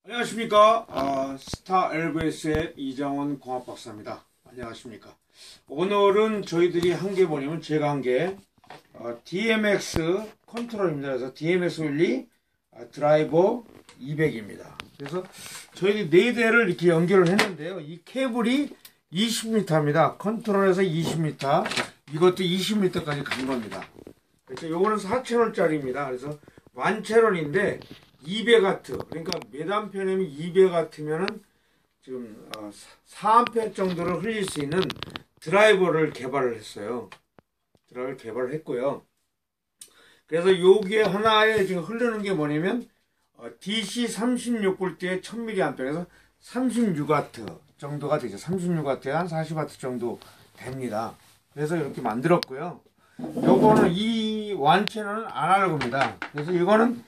안녕하십니까. 스타 LVS의 이장원 공학박사입니다. 안녕하십니까. 오늘은 저희들이 한 게 뭐냐면 제가 한 게 DMX 컨트롤입니다. 그래서 DMX 윌리 드라이버 200입니다. 그래서 저희들이 4대를 이렇게 연결을 했는데요. 이 케이블이 20m입니다. 컨트롤에서 20m, 이것도 20m까지 간 겁니다. 그래서 요거는 4채널짜리입니다. 그래서 1채널인데 200W, 그러니까 매단편이면 200W면은 지금 4A 정도를 흘릴 수 있는 드라이버를 개발을 했어요. 드라이버를 개발을 했고요. 그래서 여기에 하나에 지금 흐르는 게 뭐냐면 DC 36V에 1000mAh에서 36W 정도가 되죠. 36W에 한 40W 정도 됩니다. 그래서 이렇게 만들었고요. 요거는 이 완체는 아날로그입니다. 그래서 이거는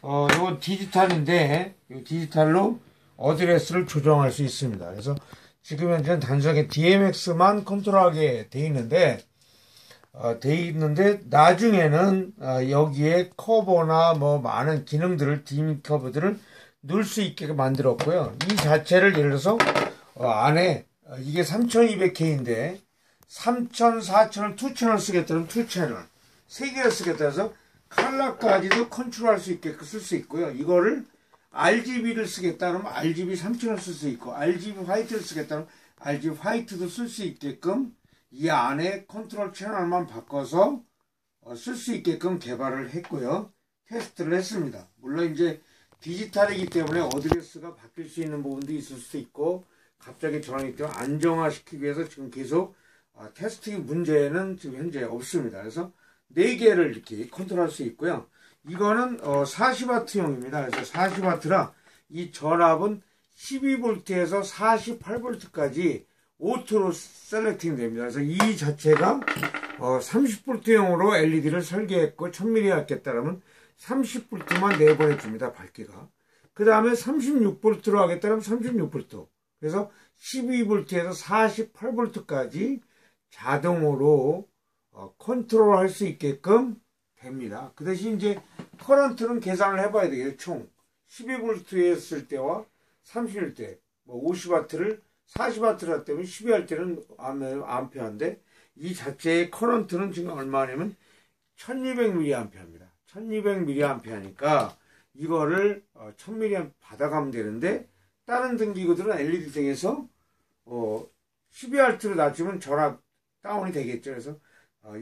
요건 디지털인데 이 디지털로 어드레스를 조정할 수 있습니다. 그래서 지금 현재는 단순하게 DMX만 컨트롤하게 돼 있는데 나중에는 여기에 커버나 뭐 많은 기능들을 디밍 커버들을 넣을 수 있게 만들었고요. 이 자체를 예를 들어서 안에 이게 3200K인데 3000, 4000을 2채널 쓰겠다면 2채널 3개를 쓰겠다 해서 컬러까지도 컨트롤할 수 있게 쓸 수 있고요. 이거를 RGB를 쓰겠다 그러면 RGB 3000을 쓸 수 있고 RGB 화이트를 쓰겠다 그러면 RGB 화이트도 쓸 수 있게끔 이 안에 컨트롤 채널만 바꿔서 쓸 수 있게끔 개발을 했고요. 테스트를 했습니다. 물론 이제 디지털이기 때문에 어드레스가 바뀔 수 있는 부분도 있을 수 있고 갑자기 전환이 때문에 안정화시키기 위해서 지금 계속 테스트 문제는 지금 현재 없습니다. 그래서 4개를 이렇게 컨트롤할 수 있고요. 이거는 40W용입니다. 그래서 40W라 이 전압은 12V에서 48V까지 오토로 셀렉팅 됩니다. 그래서 이 자체가 30V용으로 LED를 설계했고 1000mAh 하겠다면 30V만 내보내줍니다. 밝기가. 그 다음에 36V로 하겠다면 36V. 그래서 12V에서 48V까지 자동으로 컨트롤 할 수 있게끔 됩니다. 그 대신 이제 커런트는 계산을 해봐야 되겠죠. 총 12V 했을 때와 30일 뭐 50W를 40W를 할 때면 12할 때는 암페어인데 이 자체의 커런트는 지금 얼마냐면 1200mAh입니다. 1200mAh니까 이거를 1000mAh 받아가면 되는데 다른 등기구들은 LED 등에서 12V로 낮추면 전압 다운이 되겠죠. 그래서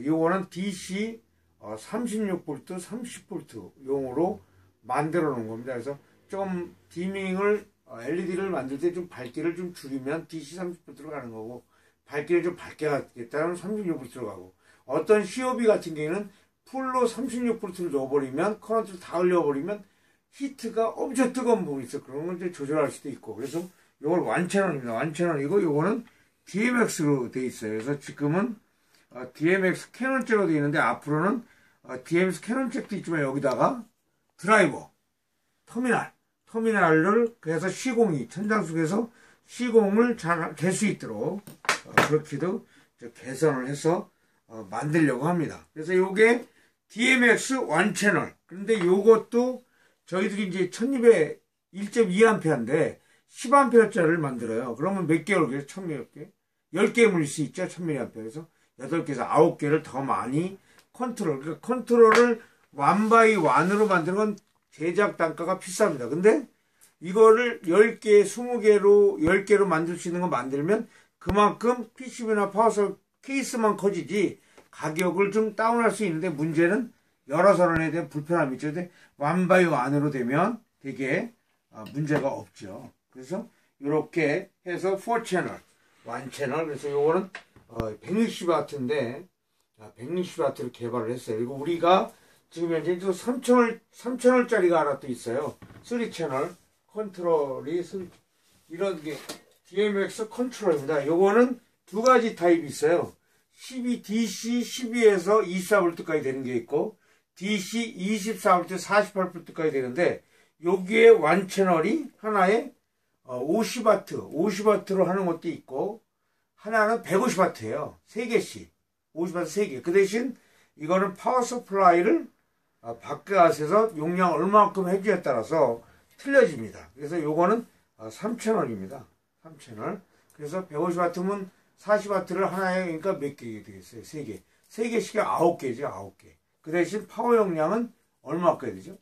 이거는 DC 36V, 30V 용으로 만들어 놓은 겁니다. 그래서 좀 디밍을 LED를 만들 때 좀 밝기를 좀 줄이면 DC 30V로 가는 거고 밝기를 좀 밝게 하겠다면 36V로 가고 어떤 COB 같은 경우에는 풀로 36V를 넣어버리면 커런트를 다 흘려버리면 히트가 엄청 뜨거운 부분이 있어. 그런 걸 이제 조절할 수도 있고 그래서 이걸 완채널입니다. 완채널이고 요거는 DMX로 되어 있어요. 그래서 지금은 DMX 캐논잭으로 되어 있는데 앞으로는 DMX 캐논잭도 있지만 여기다가 드라이버, 터미널을 그래서 시공이 천장 속에서 시공을 잘 될 수 있도록 그렇게도 개선을 해서 만들려고 합니다. 그래서 요게 DMX 완채널. 그런데 요것도 저희들이 이제 1200 1.2A인데 10A짜리를 만들어요. 그러면 몇 개월 그래서 1000몇 개? 10개 물릴 수 있죠. 1000mAh. 그래서 8개에서 9개를 더 많이 그러니까 컨트롤을 1x1으로 만드는 건 제작 단가가 비쌉니다. 근데 이거를 10개, 20개로, 10개로 만들 수 있는 거 만들면 그만큼 PCB나 파워서 케이스만 커지지 가격을 좀 다운할 수 있는데 문제는 여러 사람에 대한 불편함이 있죠. 근데 1x1으로 되면 되게 문제가 없죠. 그래서 이렇게 해서 4채널, 1채널. 그래서 요거는 160W인데 160W를 개발을 했어요. 그리고 우리가 지금 현재 3채널짜리가 하나 또 있어요. 3채널 컨트롤이 이런 게 DMX 컨트롤입니다. 요거는 두 가지 타입이 있어요. DC 12에서 24V까지 되는 게 있고 DC 24V, 48V까지 되는데 여기에 완채널이 하나에 50W로 하는 것도 있고 하나는 150W예요. 3개씩. 50W 3개. 그 대신 이거는 파워 서플라이를 바깥에서 용량 얼마만큼 해주에 따라서 틀려집니다. 그래서 요거는 3채널입니다. 3채널. 그래서 150W면 40W를 하나에, 그러니까 몇 개 되겠어요? 3개. 3개씩이 9개죠, 9개. 그 대신 파워 용량은 얼마 아껴야 되죠?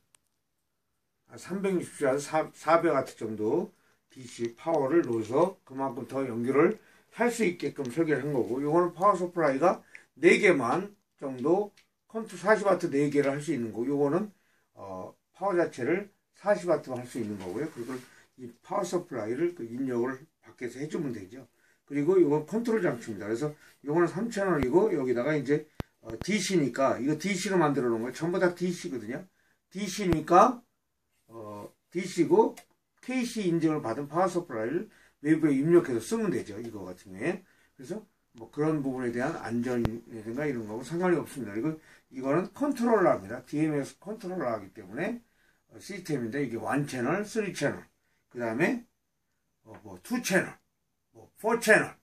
360에서 400W 정도 DC 파워를 넣어서 그만큼 더 연결을 할 수 있게끔 설계를 한 거고, 요거는 파워 서플라이가 4개만 정도, 컨트롤 40W 4개를 할 수 있는 거고, 요거는, 파워 자체를 40W만 할 수 있는 거고요. 그리고 이 파워 서플라이를 그 입력을 밖에서 해주면 되죠. 그리고 이건 컨트롤 장치입니다. 그래서 이거는 3채널이고 여기다가 이제 DC니까 이거 DC로 만들어 놓은 거예요. 전부 다 DC거든요. DC니까 DC고 KC 인증을 받은 파워 서플라이를 외부에 입력해서 쓰면 되죠. 이거 같은 경우에. 그래서 뭐 그런 부분에 대한 안전이라든가 이런 거하고 상관이 없습니다. 그리고 이거는 컨트롤러입니다. DMS 컨트롤러이기 때문에 시스템인데 이게 1채널, 3채널, 그 다음에 뭐 2채널, 뭐 4채널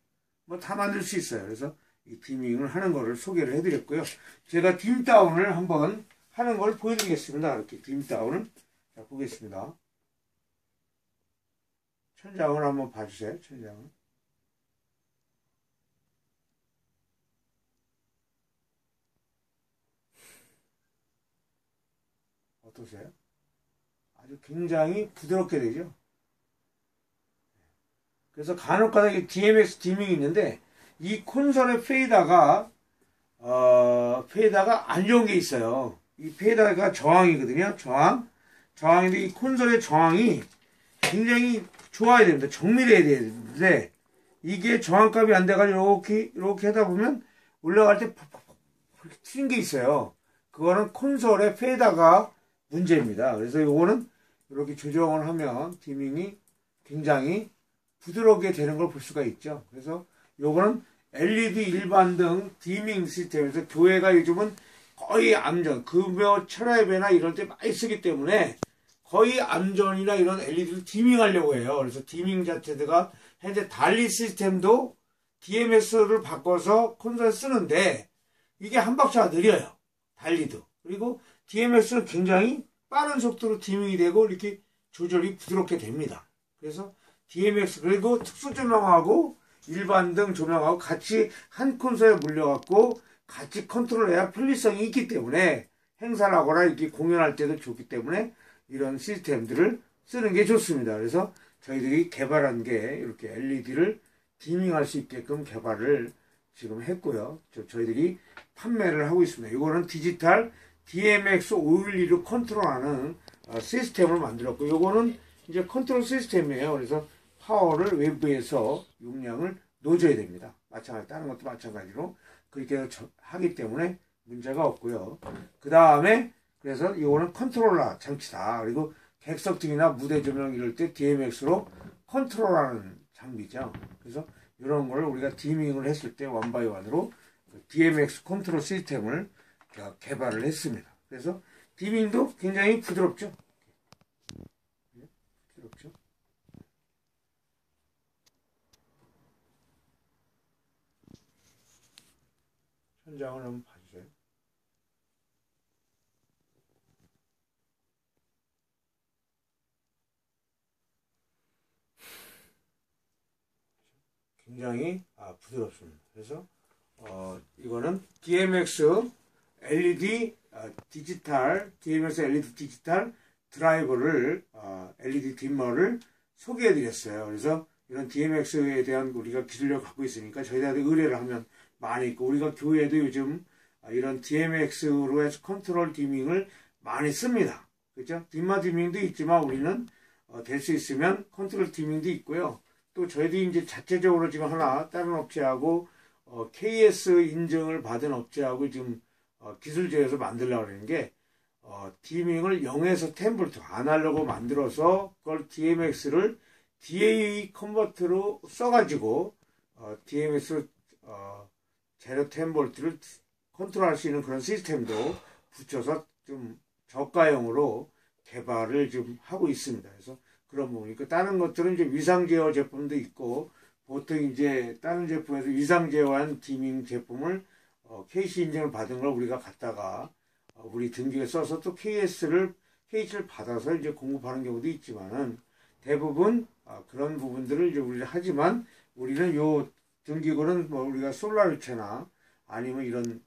뭐 다 만들 수 있어요. 그래서 이 디밍을 하는 거를 소개를 해드렸고요. 제가 딤다운을 한번 하는 걸 보여드리겠습니다. 이렇게 딤다운을 자 보겠습니다. 천장을 한번 봐주세요. 천장을. 어떠세요? 아주 굉장히 부드럽게 되죠. 그래서 간혹가다 DMX 디밍이 있는데 이 콘솔의 페이더가 안 좋은 게 있어요. 이 페이더가 저항이거든요. 저항인데 이 콘솔의 저항이 굉장히 좋아야 됩니다. 정밀해야 되는데 이게 저항값이 안 돼가지고 이렇게 하다 보면 올라갈 때 팍팍팍 튀는 게 있어요. 그거는 콘솔의 페이더가 문제입니다. 그래서 요거는 이렇게 조정을 하면 디밍이 굉장히 부드럽게 되는 걸 볼 수가 있죠. 그래서 요거는 LED 일반등 디밍 시스템에서 교회가 요즘은 거의 암전, 급여 철야예배나 이럴 때 많이 쓰기 때문에 거의 암전이나 이런 LED를 디밍하려고 해요. 그래서 디밍 자체가 현재 달리 시스템도 DMS를 바꿔서 콘솔에 쓰는데 이게 한 박자가 느려요. 달리도. 그리고 DMS는 굉장히 빠른 속도로 디밍이 되고 이렇게 조절이 부드럽게 됩니다. 그래서 DMX 그리고 특수 조명하고 일반등 조명하고 같이 한 콘솔에 물려갖고 같이 컨트롤해야 편리성이 있기 때문에 행사를 하거나 이렇게 공연할 때도 좋기 때문에 이런 시스템들을 쓰는 게 좋습니다. 그래서 저희들이 개발한 게 이렇게 LED를 디밍할 수 있게끔 개발을 지금 했고요. 저희들이 판매를 하고 있습니다. 이거는 디지털 DMX 512로 컨트롤하는 시스템을 만들었고, 요거는 이제 컨트롤 시스템이에요. 그래서 파워를 외부에서 용량을 넣어줘야 됩니다. 마찬가지, 다른 것도 마찬가지로 그렇게 하기 때문에 문제가 없고요. 그 다음에 그래서 이거는 컨트롤러 장치다. 그리고 객석 등이나 무대 조명 이럴 때 DMX로 컨트롤하는 장비죠. 그래서 이런 걸 우리가 디밍을 했을 때 원바이원으로 DMX 컨트롤 시스템을 개발을 했습니다. 그래서 디밍도 굉장히 부드럽죠. 부드럽죠. 현장을 한번 봐주세요. 굉장히 부드럽습니다. 그래서 이거는 DMX LED 디지털 DMX LED 디지털 드라이버를 LED 디머를 소개해 드렸어요. 그래서 이런 DMX에 대한 우리가 기술력을 갖고 있으니까 저희들한테 의뢰를 하면 많이 있고, 우리가 교회에도 요즘 이런 DMX로 해서 컨트롤 디밍을 많이 씁니다. 그렇죠? dimmer 디밍도 있지만 우리는 될 수 있으면 컨트롤 디밍도 있고요. 또 저희들이 이제 자체적으로 지금 하나 다른 업체하고 KS 인증을 받은 업체하고 지금 기술 제휴해서 만들려고 하는 게 디밍을 0에서 10V 아날로그 만들어서 그걸 DMX를 DAE 컨버터로 써가지고 DMX 제로 10V를 컨트롤할 수 있는 그런 시스템도 붙여서 좀 저가형으로 개발을 좀 하고 있습니다. 그래서 그런 부분이니까 다른 것들은 이제 위상 제어 제품도 있고, 보통 이제 다른 제품에서 위상 제어한 디밍 제품을 KC 인증을 받은 걸 우리가 갖다가 우리 등기에 써서 또 KS를 KH를 받아서 이제 공급하는 경우도 있지만은 대부분 그런 부분들을 이제 우리가 하지만 우리는 요 등기고는 뭐 우리가 솔라르체나 아니면 이런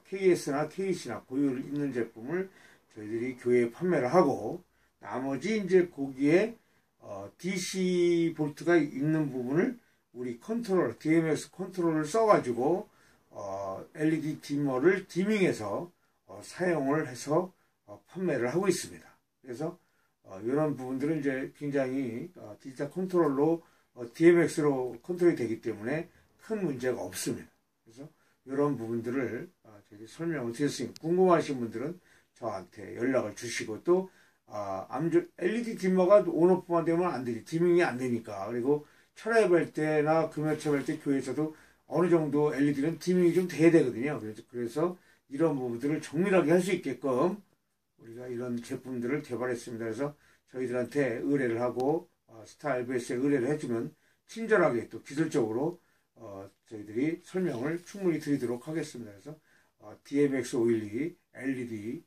KS나 KC나 고유 있는 제품을 저희들이 교회에 판매를 하고 나머지 이제 거기에 DC 볼트가 있는 부분을 우리 컨트롤, DMX 컨트롤을 써가지고 LED 디머를 디밍해서 사용을 해서 판매를 하고 있습니다. 그래서 이런 부분들은 이제 굉장히 디지털 컨트롤로 DMX로 컨트롤이 되기 때문에 큰 문제가 없습니다. 그래서 이런 부분들을 저희 설명을 드렸으니까 궁금하신 분들은 저한테 연락을 주시고 또 LED 디머가 온오프만 되면 안 되지. 디밍이 안 되니까. 그리고 철야예배할 때나 금요체할 때 교회에서도 어느 정도 LED는 디밍이 좀 돼야 되거든요. 그래서 이런 부분들을 정밀하게 할 수 있게끔 우리가 이런 제품들을 개발했습니다. 그래서 저희들한테 의뢰를 하고 스타 LBS에 의뢰를 해주면 친절하게 또 기술적으로 저희들이 설명을 충분히 드리도록 하겠습니다. 그래서 DMX512 LED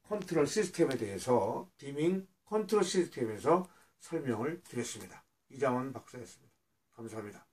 컨트롤 시스템에 대해서 디밍 컨트롤 시스템에서 설명을 드렸습니다. 이장원 박사였습니다. 감사합니다.